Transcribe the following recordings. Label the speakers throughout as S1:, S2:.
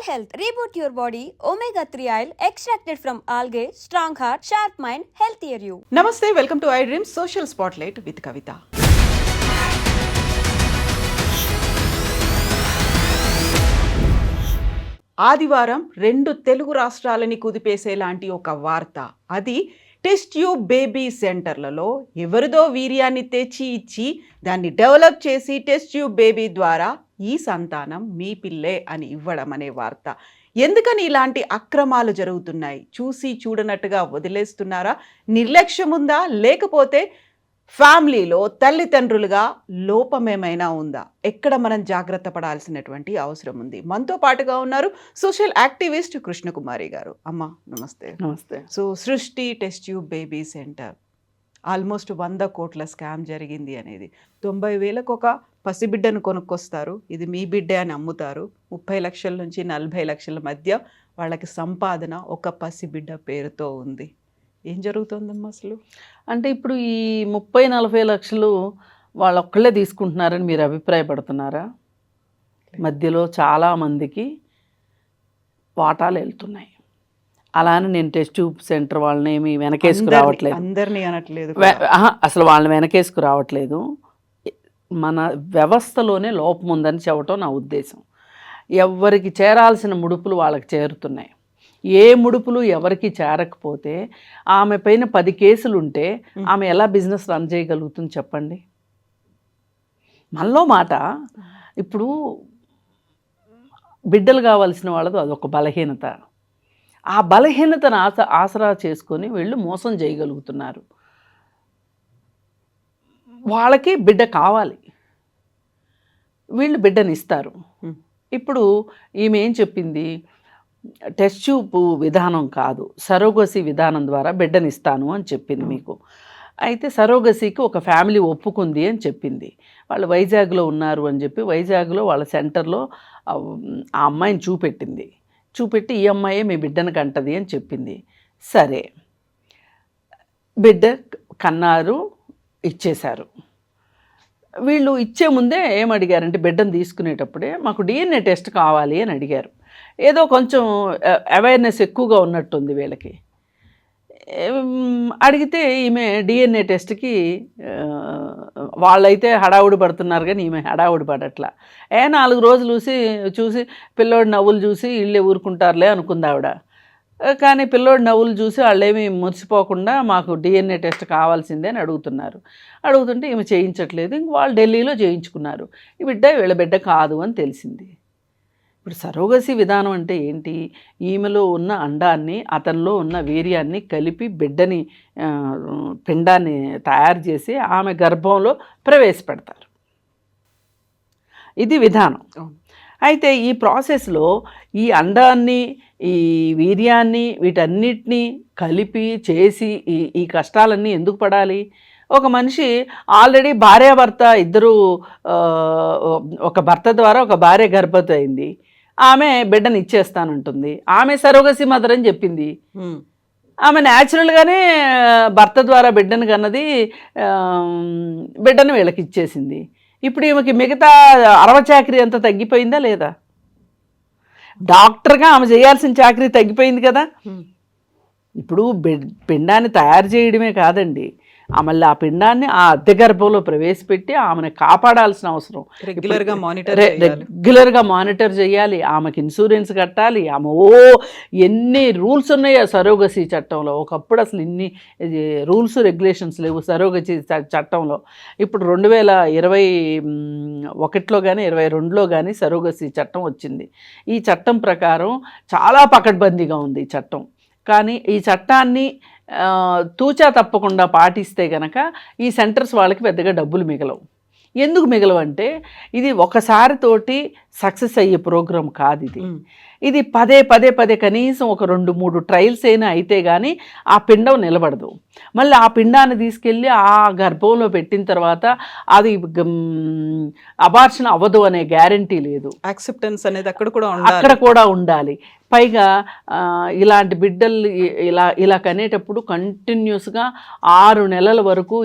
S1: health. Reboot your body. Omega 3 oil extracted from algae. Strong heart, sharp mind, healthier you.
S2: Namaste, welcome to iDreams Social Spotlight with Kavita. ఆదివారం 2 తెలుగు రాష్ట్రాలని కుదిపేసేలాంటి ఒక వార్త. అది test tube baby సెంటర్లలో ఎవరిదో వీర్యాన్ని తెచ్చి ఇచ్చి దాన్ని డెవలప్ చేసి టెస్ట్ ట్యూబ్ బేబీ ద్వారా ఈ సంతానం మీ పిల్లే అని ఇవ్వడం అనే వార్త. ఎందుకని ఇలాంటి అక్రమాలు జరుగుతున్నాయి? చూసి చూడనట్టుగా వదిలేస్తున్నారా? నిర్లక్ష్యం ఉందా? లేకపోతే ఫ్యామిలీలో తల్లిదండ్రులుగా లోపమేమైనా ఉందా? ఎక్కడ మనం జాగ్రత్త పడాల్సినటువంటి అవసరం ఉంది? మనతో పాటుగా ఉన్నారు సోషల్ యాక్టివిస్ట్ కృష్ణకుమారి గారు. అమ్మ నమస్తే.
S3: నమస్తే.
S2: సో సృష్టి test tube baby centre almost 100 కోట్ల స్కామ్ జరిగింది అనేది. 90,000కు ఒక పసిబిడ్డను కొనుక్కొస్తారు, ఇది మీ బిడ్డే అని అమ్ముతారు. 30 లక్షల నుంచి 40 లక్షల మధ్య వాళ్ళకి సంపాదన ఒక పసిబిడ్డ పేరుతో ఉంది. ఏం జరుగుతుందమ్మా అసలు?
S3: అంటే ఇప్పుడు ఈ 30-40 లక్షలు వాళ్ళు ఒక్కళ్ళే తీసుకుంటున్నారని మీరు అభిప్రాయపడుతున్నారా? మధ్యలో చాలామందికి వాటాలు వెళ్తున్నాయి. అలానే నేను టెస్ట్ ట్యూబ్ సెంటర్ వాళ్ళని ఏమి వెనకేసుకు రావట్లేదు,
S2: అందరినీ అనట్లేదు,
S3: అసలు వాళ్ళని వెనకేసుకు రావట్లేదు. మన వ్యవస్థలోనే లోపం ఉందని చెప్పటం నా ఉద్దేశం. ఎవరికి చేరాల్సిన ముడుపులు వాళ్ళకి చేరుతున్నాయి. ఏ ముడుపులు ఎవరికి చేరకపోతే ఆమె పైన 10 కేసులు ఉంటే ఆమె ఎలా బిజినెస్ రన్ చేయగలుగుతుంది చెప్పండి? మనలో మాట. ఇప్పుడు బిడ్డలు కావాల్సిన వాళ్ళది అదొక బలహీనత. ఆ బలహీనతను ఆసరా చేసుకొని వీళ్ళు మోసం చేయగలుగుతున్నారు. వాళ్ళకి బిడ్డ కావాలి, వీళ్ళు బిడ్డని ఇస్తారు. ఇప్పుడు ఈమె ఏం చెప్పింది? టెస్ట్ ట్యూబ్ విధానం కాదు, సరోగసీ విధానం ద్వారా బిడ్డనిస్తాను అని చెప్పింది మీకు. అయితే సరోగసీకి ఒక ఫ్యామిలీ ఒప్పుకుంది అని చెప్పింది. వాళ్ళు వైజాగ్లో ఉన్నారు అని చెప్పి వైజాగ్లో వాళ్ళ సెంటర్లో ఆ అమ్మాయిని చూపెట్టి ఈ అమ్మాయే మీ బిడ్డను కంటది అని చెప్పింది. సరే, బిడ్డ కన్నారు, ఇచ్చేశారు. వీళ్ళు ఇచ్చే ముందే ఏమడిగారంటే బిడ్డను తీసుకునేటప్పుడే మాకు డిఎన్ఏ టెస్ట్ కావాలి అని అడిగారు. ఏదో కొంచెం అవేర్నెస్ ఎక్కువగా ఉన్నట్టుంది వీళ్ళకి. అడిగితే ఈమె డిఎన్ఏ టెస్ట్కి వాళ్ళైతే హడావుడి పడుతున్నారు, కానీ ఈమె హడావుడి పడట్లా. 4 రోజులు చూసి పిల్లోడి నవ్వులు చూసి వీళ్ళే ఊరుకుంటారులే అనుకుంది ఆవిడ. కానీ పిల్లోడి నవ్వులు చూసి వాళ్ళేమీ మురిసిపోకుండా మాకు డిఎన్ఏ టెస్ట్ కావాల్సిందే అని అడుగుతుంటే ఈమె చేయించట్లేదు. ఇంక వాళ్ళు ఢిల్లీలో చేయించుకున్నారు. ఈ బిడ్డ వీళ్ళ బిడ్డ కాదు అని తెలిసింది. ఇప్పుడు సరోగసీ విధానం అంటే ఏంటి? ఈమెలో ఉన్న అండాన్ని అతనిలో ఉన్న వీర్యాన్ని కలిపి బిడ్డని పిండాన్ని తయారు చేసి ఆమె గర్భంలో ప్రవేశపెడతారు. ఇది విధానం. అయితే ఈ ప్రాసెస్లో ఈ అండాన్ని, ఈ వీర్యాన్ని, వీటన్నిటినీ కలిపి చేసి ఈ కష్టాలన్నీ ఎందుకు పడాలి? ఒక మనిషి ఆల్రెడీ భార్యాభర్త ఇద్దరు, ఒక భర్త ద్వారా ఒక భార్య గర్భవతి అయింది, ఆమె బిడ్డను ఇచ్చేస్తానంటుంది. ఆమె సరోగసీ మదర్ అని చెప్పింది. ఆమె న్యాచురల్గానే భర్త ద్వారా బిడ్డను కన్నది, బిడ్డను వీళ్ళకి ఇచ్చేసింది. ఇప్పుడు ఈమెకి మిగతా 60 చాకరీ అంతా తగ్గిపోయిందా లేదా? డాక్టర్గా ఆమె చేయాల్సిన చాకరీ తగ్గిపోయింది కదా. ఇప్పుడు పిండాన్ని తయారు చేయడమే కాదండి, మళ్ళీ ఆ పిండాన్ని ఆ అద్దె గర్భంలో ప్రవేశపెట్టి ఆమెను కాపాడాల్సిన అవసరం. రెగ్యులర్గా మానిటర్ చేయాలి, ఆమెకి ఇన్సూరెన్స్ కట్టాలి. ఆమె ఎన్ని రూల్స్ ఉన్నాయో సరోగసీ చట్టంలో. ఒకప్పుడు అసలు ఇన్ని రూల్స్ రెగ్యులేషన్స్ లేవు సరోగసీ చట్టంలో. ఇప్పుడు 2021లో కానీ 2022లో కానీ సరోగసీ చట్టం వచ్చింది. ఈ చట్టం ప్రకారం చాలా పకడ్బందీగా ఉంది ఈ చట్టం. కానీ ఈ చట్టాన్ని తూచా తప్పకుండా పాటిస్తే కనుక ఈ సెంటర్స్ వాళ్ళకి పెద్దగా డబ్బులు మిగలవు. ఎందుకు మిగలవంటే ఇది ఒకసారితోటి సక్సెస్ అయ్యే ప్రోగ్రాం కాదు ఇది. ఇది పదే కనీసం ఒక 2-3 ట్రయల్స్ అయినా అయితే కానీ ఆ పిండం నిలబడదు. మళ్ళీ ఆ పిండాన్ని తీసుకెళ్ళి ఆ గర్భంలో పెట్టిన తర్వాత అది అబార్షన్ అవ్వదు అనే గ్యారంటీ లేదు.
S2: యాక్సెప్టెన్స్ అనేది అక్కడ కూడా ఉండాలి.
S3: పైగా ఇలాంటి బిడ్డలు ఇలా కనేటప్పుడు కంటిన్యూస్గా 6 నెలల వరకు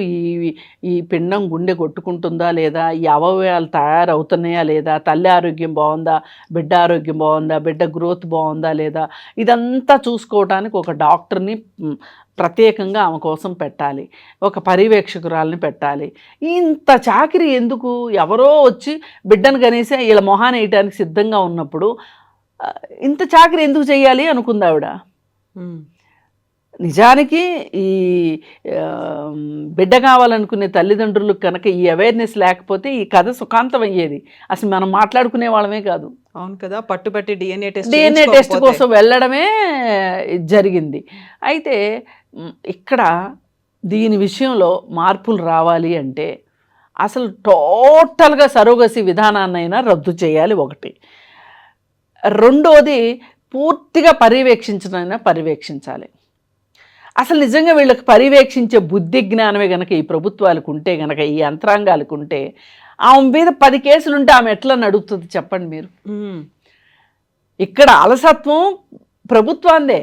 S3: ఈ పిండం గుండె కొట్టుకుంటుందా లేదా, ఈ అవయవాలు తయారవుతున్నాయా లేదా, తల్లి ఆరోగ్యం బాగుందా, బిడ్డ ఆరోగ్యం బాగుందా, బిడ్డ గ్రోత్ బాగుందా లేదా, ఇదంతా చూసుకోవడానికి ఒక డాక్టర్ని ప్రత్యేకంగా ఆమె కోసం పెట్టాలి, ఒక పర్యవేక్షకురాలని పెట్టాలి. ఇంత చాకిరి ఎందుకు? ఎవరో వచ్చి బిడ్డను కనేసి వీళ్ళ మొహాన్ని వేయటానికి సిద్ధంగా ఉన్నప్పుడు ఇంత చాకిరి ఎందుకు చేయాలి అనుకుంది ఆవిడ. నిజానికి ఈ బిడ్డ కావాలనుకునే తల్లిదండ్రులకు కనుక ఈ అవేర్నెస్ లేకపోతే ఈ కథ సుఖాంతం అయ్యేది. అసలు మనం మాట్లాడుకునే వాళ్ళమే కాదు.
S2: అవును కదా, పట్టుబట్టి డిఎన్ఏ
S3: టెస్ట్ కోసం వెళ్ళడమే జరిగింది. అయితే ఇక్కడ దీని విషయంలో మార్పులు రావాలి అంటే అసలు టోటల్గా సరోగసి విధానాన్నైనా రద్దు చేయాలి ఒకటి. రెండోది పూర్తిగా పర్యవేక్షించాలి. అసలు నిజంగా వీళ్ళకి పర్యవేక్షించే బుద్ధి జ్ఞానమే కనుక ఈ ప్రభుత్వాలకు ఉంటే, కనుక ఈ యంత్రాంగాలకు ఉంటే, ఆమె మీద 10 కేసులు ఉంటే ఆమె ఎట్లా నడుస్తుంది చెప్పండి మీరు. ఇక్కడ అలసత్వం ప్రభుత్వాందే.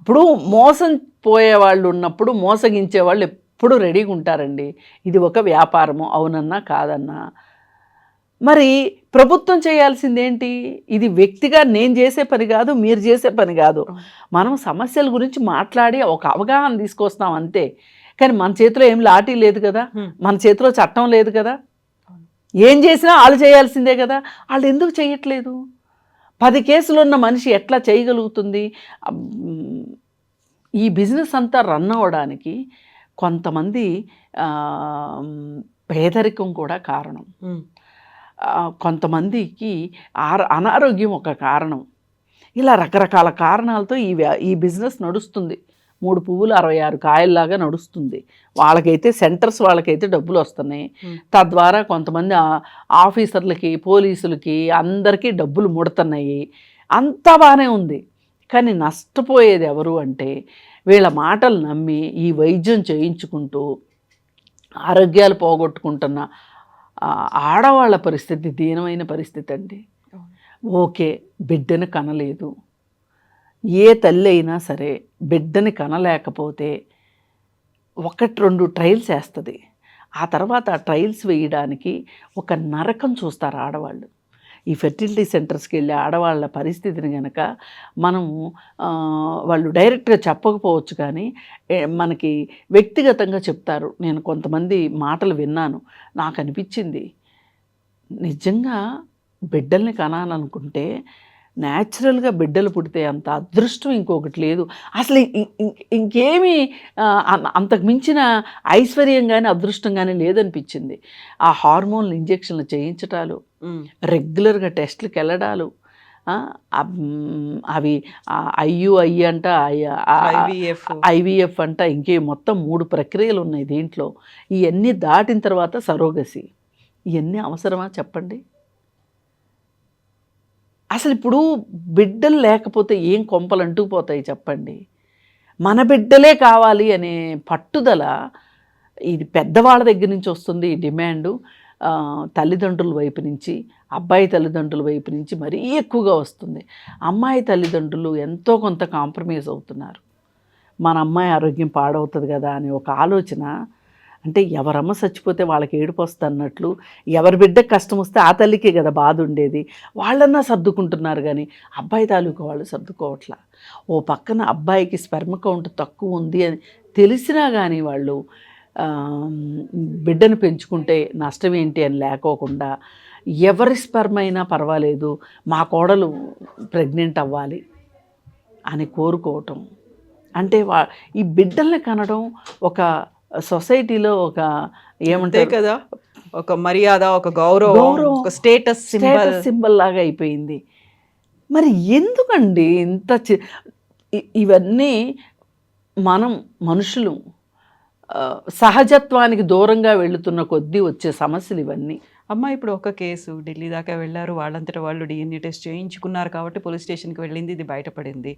S3: ఇప్పుడు మోసం పోయేవాళ్ళు ఉన్నప్పుడు మోసగించే వాళ్ళు ఎప్పుడు రెడీగా ఉంటారండి. ఇది ఒక వ్యాపారము, అవునన్నా కాదన్నా. మరి ప్రభుత్వం చేయాల్సిందేంటి? ఇది వ్యక్తిగా నేను చేసే పని కాదు, మీరు చేసే పని కాదు. మనం సమస్యల గురించి మాట్లాడి ఒక అవగాహన తీసుకొస్తాం అంతే. కానీ మన చేతిలో ఏం లాఠీ లేదు కదా, మన చేతిలో చట్టం లేదు కదా. ఏం చేసినా వాళ్ళు చేయాల్సిందే కదా. వాళ్ళు ఎందుకు చేయట్లేదు? 10 కేసులు ఉన్న మనిషి ఎట్లా చేయగలుగుతుంది? ఈ బిజినెస్ అంతా రన్ అవ్వడానికి కొంతమంది పేదరికం కూడా కారణం, కొంతమందికి అనారోగ్యం ఒక కారణం. ఇలా రకరకాల కారణాలతో ఈ బిజినెస్ నడుస్తుంది. 3 పువ్వులు 66 కాయల్లాగా నడుస్తుంది. వాళ్ళకైతే సెంటర్స్ వాళ్ళకైతే డబ్బులు వస్తున్నాయి. తద్వారా కొంతమంది ఆఫీసర్లకి, పోలీసులకి అందరికీ డబ్బులు ముడుతున్నాయి. అంతా బాగానే ఉంది. కానీ నష్టపోయేది ఎవరు అంటే వీళ్ళ మాటలు నమ్మి ఈ వైద్యం చేయించుకుంటూ ఆరోగ్యాలు పోగొట్టుకుంటున్న ఆడవాళ్ళ పరిస్థితి దీనమైన పరిస్థితి అండి. ఓకే, బిడ్డను కనలేదు. ఏ తల్లి అయినా సరే బిడ్డని కనలేకపోతే 1-2 ట్రయల్స్ వేస్తుంది. ఆ తర్వాత ఆ ట్రయల్స్ వేయడానికి ఒక నరకం చూస్తారు ఆడవాళ్ళు. ఈ ఫెర్టిలిటీ సెంటర్స్కి వెళ్ళే ఆడవాళ్ళ పరిస్థితిని కనుక మనము వాళ్ళు డైరెక్ట్గా చెప్పకపోవచ్చు, కానీ మనకి వ్యక్తిగతంగా చెప్తారు. నేను కొంతమంది మాటలు విన్నాను, నాకు అనిపించింది నిజంగా బిడ్డల్ని కనాలనుకుంటే న్యాచురల్గా బిడ్డలు పుడితే అంత అదృష్టం ఇంకొకటి లేదు. అసలు ఇంకేమీ అంతకు మించిన ఐశ్వర్యం కానీ అదృష్టం కానీ లేదనిపించింది. ఆ హార్మోన్లు ఇంజెక్షన్లు చేయించటాలు, రెగ్యులర్గా టెస్ట్లకు వెళ్ళడాలు, అవి ఐయుఐ అంట, ఐవిఎఫ్ అంట, ఇంకే మొత్తం 3 ప్రక్రియలు ఉన్నాయి దీంట్లో. ఇవన్నీ దాటిన తర్వాత సరోగసి. ఇవన్నీ అవసరమా చెప్పండి? అసలు ఇప్పుడు బిడ్డలు లేకపోతే ఏం కొంపలు అంటుకుపోతాయి చెప్పండి? మన బిడ్డలే కావాలి అనే పట్టుదల ఇది పెద్దవాళ్ళ దగ్గర నుంచి వస్తుంది. ఈ డిమాండు తల్లిదండ్రుల వైపు నుంచి, అబ్బాయి తల్లిదండ్రుల వైపు నుంచి మరీ ఎక్కువగా వస్తుంది. అమ్మాయి తల్లిదండ్రులు ఎంతో కొంత కాంప్రమైజ్ అవుతున్నారు. మన అమ్మాయి ఆరోగ్యం పాడవుతుంది కదా అనే ఒక ఆలోచన. అంటే ఎవరమ్మ చచ్చిపోతే వాళ్ళకి ఏడుపు వస్తుంది అన్నట్లు, ఎవరి బిడ్డకు కష్టం వస్తే ఆ తల్లికే కదా బాధ ఉండేది. వాళ్ళన్నా సర్దుకుంటున్నారు, కానీ అబ్బాయి తాలూకు వాళ్ళు సర్దుకోవట్లా. ఓ పక్కన అబ్బాయికి స్పెర్మ్ కౌంట్ తక్కువ ఉంది అని తెలిసినా కానీ వాళ్ళు బిడ్డను పెంచుకుంటే నష్టం ఏంటి అని లేకోకుండా ఎవరి స్పెర్మ్ అయినా పర్వాలేదు, మా కోడలు ప్రెగ్నెంట్ అవ్వాలి అని కోరుకోవటం. అంటే ఈ బిడ్డల్ని కనడం ఒక సొసైటీలో ఒక ఏమంటారు కదా,
S2: ఒక మర్యాద, ఒక గౌరవం, ఒక స్టేటస్
S3: సింబల్ లాగా అయిపోయింది. మరి ఎందుకండి ఇంత ఇవన్నీ మనం మనుషులు సహజత్వానికి దూరంగా వెళుతున్న కొద్దీ వచ్చే సమస్యలు ఇవన్నీ.
S2: అమ్మ ఇప్పుడు ఒక కేసు ఢిల్లీ దాకా వెళ్ళారు, వాళ్ళంతటా వాళ్ళు డిఎన్ఏ టెస్ట్ చేయించుకున్నారు కాబట్టి పోలీస్ స్టేషన్కి వెళ్ళింది, ఇది బయటపడింది.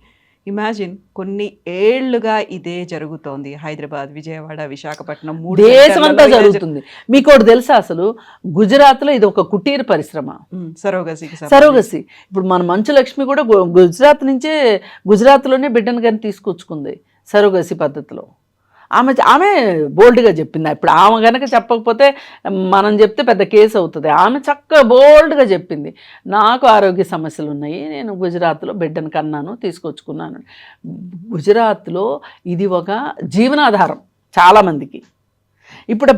S2: ఇమాజిన్ కొన్ని ఏళ్లుగా ఇదే జరుగుతోంది. హైదరాబాద్, విజయవాడ, విశాఖపట్నం 3
S3: దేశమంతా
S2: సెంటర్లలో ఇదే
S3: జరుగుతుంది. మీకు ఒకటి తెలుసా, అసలు గుజరాత్లో ఇది ఒక కుటీర పరిశ్రమ,
S2: సరోగసీకి
S3: సరోగసి. ఇప్పుడు మన మంచు లక్ష్మి కూడా గుజరాత్ నుంచే, గుజరాత్లోనే బిడ్డను కానీ తీసుకొచ్చుకుంది సరోగసి పద్ధతిలో. ఆమె బోల్డ్గా చెప్పింది. ఇప్పుడు ఆమె కనుక చెప్పకపోతే మనం చెప్తే పెద్ద కేసు అవుతుంది. ఆమె చక్కగా బోల్డ్గా చెప్పింది, నాకు ఆరోగ్య సమస్యలు ఉన్నాయి, నేను గుజరాత్లో బిడ్డను కన్నాను, తీసుకొచ్చుకున్నాను. గుజరాత్లో ఇది ఒక జీవనాధారం చాలామందికి. ఇప్పుడు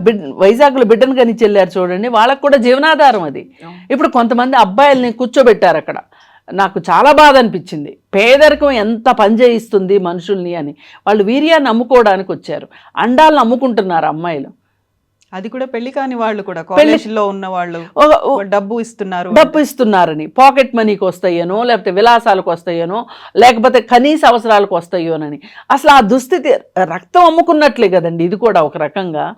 S3: వైజాగ్లో బిడ్డను కని చెల్లారు చూడండి, వాళ్ళకు కూడా జీవనాధారం అది. ఇప్పుడు కొంతమంది అబ్బాయిల్ని కూర్చోబెట్టారు అక్కడ, నాకు చాలా బాధ అనిపించింది. పేదరికం ఎంత పనిచేయిస్తుంది మనుషుల్ని అని. వాళ్ళు వీర్యాన్ని అమ్ముకోవడానికి వచ్చారు, అండాలను అమ్ముకుంటున్నారు అమ్మాయిలు.
S2: అది కూడా పెళ్లి కాని వాళ్ళు కూడా, కాలేజీలో ఉన్న వాళ్ళు డబ్బు
S3: ఇస్తున్నారని, పాకెట్ మనీకి వస్తాయేనో, లేకపోతే విలాసాలకు వస్తాయేనో, లేకపోతే కనీస అవసరాలకు వస్తాయోనని. అసలు ఆ దుస్థితి, రక్తం అమ్ముకున్నట్లే కదండి ఇది కూడా ఒక రకంగా.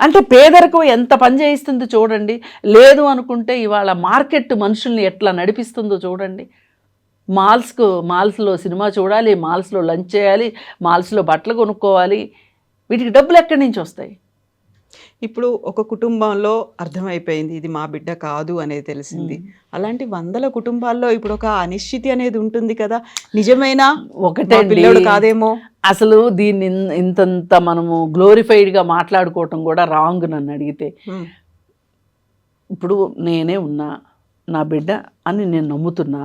S3: అంటే పేదరికం ఎంత పని చేయిస్తుందో చూడండి. లేదు అనుకుంటే ఇవాళ మార్కెట్ మనుషుల్ని ఎట్లా నడిపిస్తుందో చూడండి. మాల్స్లో సినిమా చూడాలి, మాల్స్లో లంచ్ చేయాలి, మాల్స్లో బట్టలు కొనుక్కోవాలి. వీటికి డబ్బులు ఎక్కడి నుంచి వస్తాయి?
S2: ఇప్పుడు ఒక కుటుంబంలో అర్థమైపోయింది ఇది మా బిడ్డ కాదు అనేది తెలిసింది. అలాంటి వందల కుటుంబాల్లో ఇప్పుడు ఒక అనిశ్చితి అనేది ఉంటుంది కదా, నిజమైన
S3: ఒకటే
S2: పిల్లడు కాదేమో.
S3: అసలు దీన్ని ఇంతంత మనము గ్లోరిఫైడ్గా మాట్లాడుకోవటం కూడా రాంగ్ నన్ను అడిగితే. ఇప్పుడు నేనే ఉన్నా, నా బిడ్డ అని నేను నమ్ముతున్నా,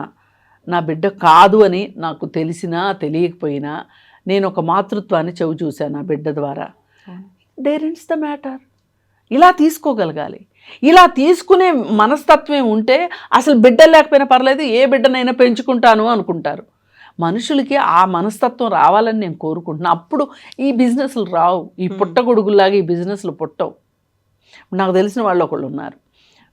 S3: నా బిడ్డ కాదు అని నాకు తెలిసినా తెలియకపోయినా నేను ఒక మాతృత్వాన్ని చవి చూశాను నా బిడ్డ ద్వారా. దేర్ ఇన్స్ ద మ్యాటర్. ఇలా తీసుకోగలగాలి. ఇలా తీసుకునే మనస్తత్వం ఉంటే అసలు బిడ్డలు లేకపోయినా పర్లేదు, ఏ బిడ్డనైనా పెంచుకుంటాను అనుకుంటారు. మనుషులకి ఆ మనస్తత్వం రావాలని నేను కోరుకుంటున్నాను. అప్పుడు ఈ బిజినెస్లు రావు, ఈ పుట్టగొడుగుల్లాగా ఈ బిజినెస్లు పుట్టవు. నాకు తెలిసిన వాళ్ళు ఒకళ్ళు ఉన్నారు,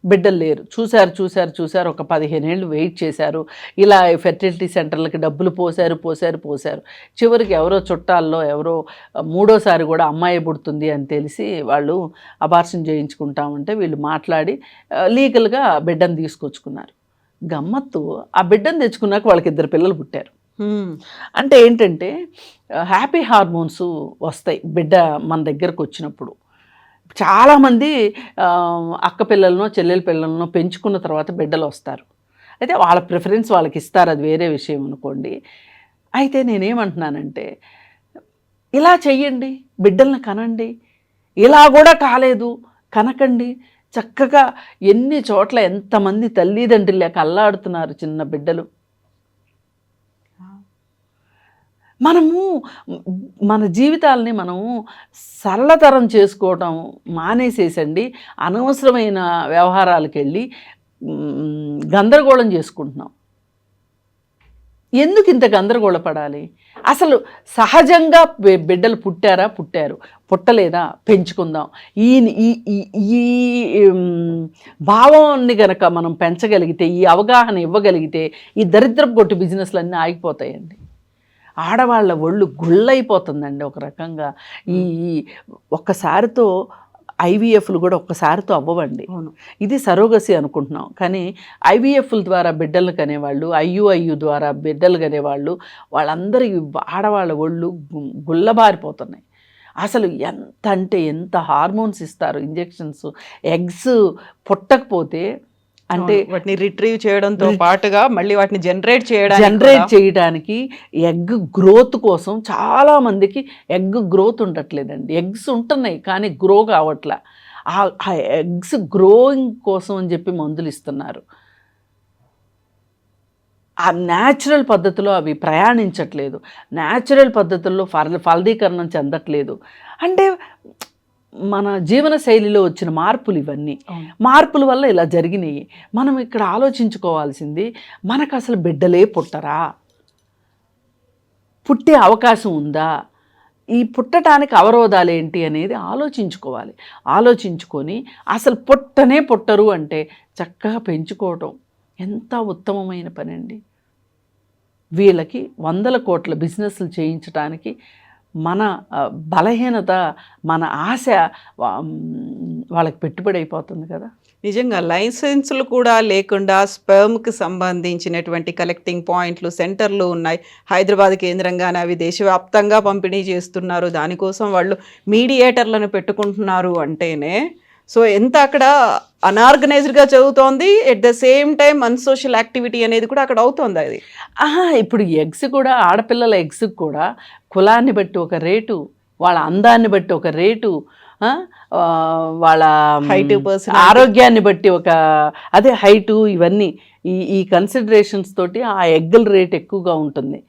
S3: బిడ్డలు లేరు, చూశారు ఒక 15 ఏళ్ళు వెయిట్ చేశారు. ఇలా ఫెర్టిలిటీ సెంటర్లకి డబ్బులు పోసారు. చివరికి ఎవరో చుట్టాల్లో ఎవరో మూడోసారి కూడా అమ్మాయి పుడుతుంది అని తెలిసి వాళ్ళు అబార్షన్ చేయించుకుంటామంటే వీళ్ళు మాట్లాడి లీగల్గా బిడ్డను తీసుకొచ్చుకున్నారు. గమ్మత్తు, ఆ బిడ్డను తెచ్చుకున్నాక వాళ్ళకి 2 పిల్లలు పుట్టారు. అంటే ఏంటంటే హ్యాపీ హార్మోన్స్ వస్తాయి బిడ్డ మన దగ్గరకు వచ్చినప్పుడు. చాలామంది అక్క పిల్లలను చెల్లెల పిల్లలను పెంచుకున్న తర్వాత బిడ్డలు వస్తారు. అయితే వాళ్ళ ప్రిఫరెన్స్ వాళ్ళకి ఇస్తారు, అది వేరే విషయం అనుకోండి. అయితే నేనేమంటున్నానంటే ఇలా చెయ్యండి, బిడ్డలను కనండి. ఇలా కూడా కాలేదు, కనకండి. చక్కగా ఎన్ని చోట్ల ఎంతమంది తల్లిదండ్రులు లేక అల్లాడుతున్నారు చిన్న బిడ్డలు. మనము మన జీవితాలని మనము సరళతరం చేసుకోవటం మానేసేసండి, అనవసరమైన వ్యవహారాలకు వెళ్ళి గందరగోళం చేసుకుంటున్నాం. ఎందుకు ఇంత గందరగోళపడాలి? అసలు సహజంగా బిడ్డలు పుట్టారు, పుట్టలేదా, పెంచుకుందాం. ఈ భావాన్ని గనక మనం పెంచగలిగితే, ఈ అవగాహన ఇవ్వగలిగితే ఈ దరిద్రపు గొట్టు బిజినెస్లు అన్నీ ఆగిపోతాయండి. ఆడవాళ్ళ ఒళ్ళు గుళ్ళైపోతుందండి ఒక రకంగా. ఈ ఒక్కసారితో ఐవీఎఫ్లు కూడా ఒక్కసారితో అవ్వవండి. ఇది సరోగసి అనుకుంటున్నాం, కానీ ఐవీఎఫ్ల ద్వారా బిడ్డలు కనేవాళ్ళు, ఐయుఐయు ద్వారా బిడ్డలు కనేవాళ్ళు, వాళ్ళందరి ఆడవాళ్ళ ఒళ్ళు గుల్లబారిపోతున్నాయి. అసలు ఎంత హార్మోన్స్ ఇస్తారు, ఇంజెక్షన్స్. ఎగ్స్ పుట్టకపోతే అంటే
S2: వాటిని రిట్రీవ్ చేయడంతో పాటుగా మళ్ళీ వాటిని జనరేట్
S3: చేయడానికి ఎగ్ గ్రోత్ కోసం చాలామందికి ఎగ్ గ్రోత్ ఉండట్లేదండి. ఎగ్స్ ఉంటున్నాయి కానీ గ్రో కావట్లే. ఆ ఎగ్స్ గ్రోయింగ్ కోసం అని చెప్పి మందులు ఇస్తున్నారు. ఆ న్యాచురల్ పద్ధతిలో అవి ప్రయాణించట్లేదు, న్యాచురల్ పద్ధతుల్లో ఫలదీకరణం చెందట్లేదు. అంటే మన జీవన శైలిలో వచ్చిన మార్పులు ఇవన్నీ. మార్పుల వల్ల ఇలా జరిగినాయి. మనం ఇక్కడ ఆలోచించుకోవాల్సింది, మనకు అసలు బిడ్డలే పుట్టరా, పుట్టే అవకాశం ఉందా, ఈ పుట్టడానికి అవరోధాలు ఏంటి అనేది ఆలోచించుకోవాలి. ఆలోచించుకొని అసలు పుట్టరు అంటే చక్కగా పెంచుకోవటం ఎంత ఉత్తమమైన పని అండి. వీళ్ళకి 100 కోట్ల బిజినెస్లు చేయించడానికి మన బలహీనత, మన ఆశ వాళ్ళకి పెట్టుబడి అయిపోతుంది కదా.
S2: నిజంగా లైసెన్సులు కూడా లేకుండా స్పెర్మ్కి సంబంధించినటువంటి కలెక్టింగ్ పాయింట్లు, సెంటర్లు ఉన్నాయి. హైదరాబాద్ కేంద్రంగానే అవి దేశవ్యాప్తంగా పంపిణీ చేస్తున్నారు. దానికోసం వాళ్ళు మీడియేటర్లను పెట్టుకుంటున్నారు అంటేనే సో ఎంత అక్కడ అన్ఆర్గనైజ్డ్గా చదువుతోంది. At the same time unsocial activity అనేది కూడా అక్కడ అవుతుంది. అది
S3: ఇప్పుడు ఎగ్స్ కూడా, ఆడపిల్లల ఎగ్స్ కూడా కులాన్ని బట్టి ఒక రేటు, వాళ్ళ అందాన్ని బట్టి ఒక రేటు, వాళ్ళ
S2: హైట్,
S3: ఆరోగ్యాన్ని బట్టి ఒక అదే హైటు, ఇవన్నీ ఈ కన్సిడరేషన్స్ తోటి ఆ ఎగ్గుల రేట్ ఎక్కువగా ఉంటుంది.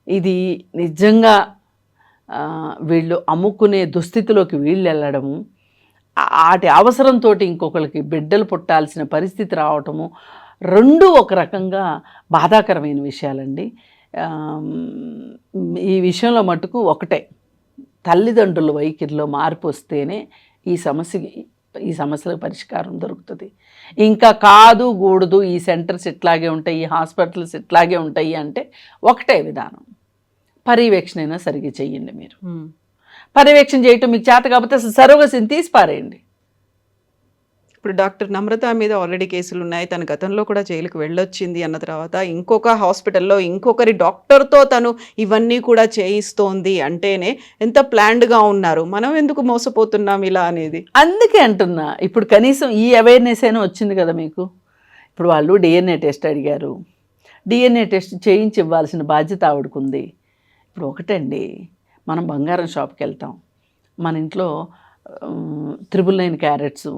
S3: ఇది నిజంగా వీళ్ళు అమ్ముకునే దుస్థితిలోకి వీళ్ళు వెళ్ళడము, వాటి అవసరంతో ఇంకొకరికి బిడ్డలు పుట్టాల్సిన పరిస్థితి రావటము, రెండు ఒక రకంగా బాధాకరమైన విషయాలండి. ఈ విషయంలో మటుకు ఒకటే, తల్లిదండ్రుల వైఖరిలో మార్పు వస్తేనే ఈ సమస్యలకు పరిష్కారం దొరుకుతుంది. ఇంకా కాదు కూడదు, ఈ సెంటర్స్ ఇట్లాగే ఉంటాయి, ఈ హాస్పిటల్స్ ఇట్లాగే ఉంటాయి అంటే ఒకటే విధానం, పర్యవేక్షణ అయినా సరిగ్గా చెయ్యండి. మీరు పర్యవేక్షణ చేయటం మీకు చేత కాకపోతే అసలు సరోగసిని తీసి పారేయండి.
S2: ఇప్పుడు డాక్టర్ నమ్రత మీద ఆల్రెడీ కేసులు ఉన్నాయి. తన గతంలో కూడా జైలుకు వెళ్ళొచ్చింది అన్న తర్వాత ఇంకొక హాస్పిటల్లో ఇంకొకరి డాక్టర్తో తను ఇవన్నీ కూడా చేయిస్తోంది అంటేనే ఎంత ప్లాన్డ్గా ఉన్నారు. మనం ఎందుకు మోసపోతున్నాం ఇలా అనేది.
S3: అందుకే అంటున్నా, ఇప్పుడు కనీసం ఈ అవేర్నెస్ అయినా వచ్చింది కదా మీకు. ఇప్పుడు వాళ్ళు డిఎన్ఏ టెస్ట్ అడిగారు, డిఎన్ఏ టెస్ట్ చేయించి ఇవ్వాల్సిన బాధ్యత ఆవిడకుంది. ఇప్పుడు ఒకటండి, మనం బంగారం షాప్కి వెళ్తాం, మన ఇంట్లో 999 క్యారెట్స్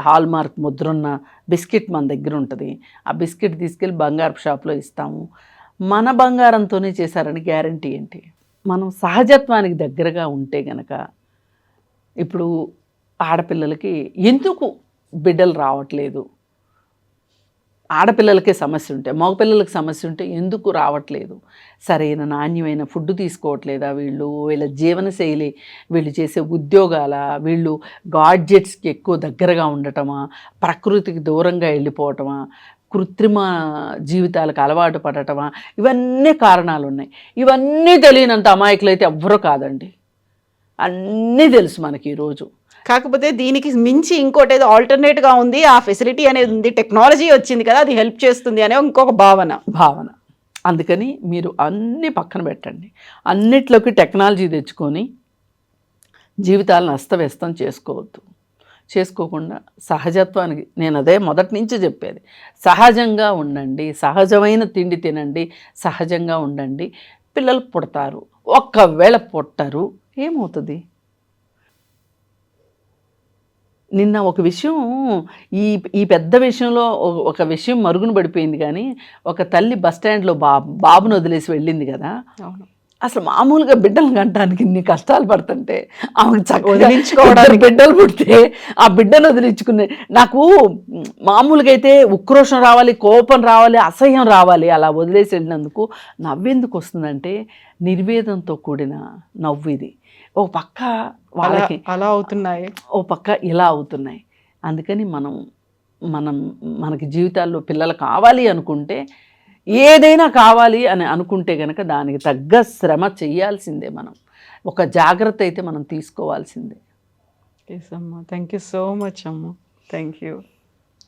S3: హాల్ మార్క్ ముద్రున్న బిస్కెట్ మన దగ్గర ఉంటుంది. ఆ బిస్కెట్ తీసుకెళ్ళి బంగారపు షాప్లో ఇస్తాము. మన బంగారంతోనే చేశారని గ్యారంటీ ఏంటి? మనం సహజత్వానికి దగ్గరగా ఉంటే గనక, ఇప్పుడు ఆడపిల్లలకి ఎందుకు బిడ్డలు రావట్లేదు, ఆడపిల్లలకే సమస్య ఉంటే, మగపిల్లలకి సమస్య ఉంటే ఎందుకు రావట్లేదు? సరైన నాణ్యమైన ఫుడ్ తీసుకోవట్లేదా వీళ్ళు, వీళ్ళ జీవనశైలి, వీళ్ళు చేసే ఉద్యోగాల, వీళ్ళు గాడ్జెట్స్కి ఎక్కువ దగ్గరగా ఉండటమా, ప్రకృతికి దూరంగా వెళ్ళిపోవటమా, కృత్రిమ జీవితాలకు అలవాటు పడటమా, ఇవన్నీ కారణాలు ఉన్నాయి. ఇవన్నీ తెలియనంత అమాయకులు అయితే ఎవ్వరూ కాదండి, అన్నీ తెలుసు మనకి ఈరోజు.
S2: కాకపోతే దీనికి మించి ఇంకోటి ఏదో ఆల్టర్నేట్గా ఉంది, ఆ ఫెసిలిటీ అనేది ఉంది, టెక్నాలజీ వచ్చింది కదా, అది హెల్ప్ చేస్తుంది అనే ఇంకొక భావన.
S3: అందుకని మీరు అన్నీ పక్కన పెట్టండి, అన్నిట్లోకి టెక్నాలజీ తెచ్చుకొని జీవితాలను అస్తవ్యస్తం చేసుకోకుండా సహజత్వానికి, నేను అదే మొదటి నుంచి చెప్పేది, సహజంగా ఉండండి, సహజమైన తిండి తినండి, సహజంగా ఉండండి. పిల్లలు పుడతారు, ఒక్కవేళ పుట్టరు ఏమవుతుంది? నిన్న ఒక విషయం, ఈ పెద్ద విషయంలో ఒక విషయం మరుగున పడిపోయింది. కానీ ఒక తల్లి బస్టాండ్లో బాబును వదిలేసి వెళ్ళింది కదా. అసలు మామూలుగా బిడ్డలు కంటానికి ఇన్ని కష్టాలు పడుతుంటే ఆమెకు చక్కగా వదిలించుకోవడానికి బిడ్డలు పుడితే ఆ బిడ్డను వదిలించుకునే, నాకు మామూలుగా అయితే ఉక్రోషం రావాలి, కోపం రావాలి, అసహ్యం రావాలి. అలా వదిలేసి వెళ్ళినందుకు నవ్వెందుకు వస్తుందంటే నిర్వేదంతో కూడిన నవ్వు ఇది. ఓ పక్క వాళ్ళకి
S2: అలా అవుతున్నాయి,
S3: ఓ పక్క ఇలా అవుతున్నాయి. అందుకని మనకి జీవితాల్లో పిల్లలు కావాలి అనుకుంటే, ఏదైనా కావాలి అని అనుకుంటే కనుక దానికి తగ్గ శ్రమ చెయ్యాల్సిందే. మనం ఒక జాగ్రత్త అయితే మనం తీసుకోవాల్సిందే.
S2: ఎస్ అమ్మా, థ్యాంక్ యూ సో మచ్ అమ్మ, థ్యాంక్ యూ.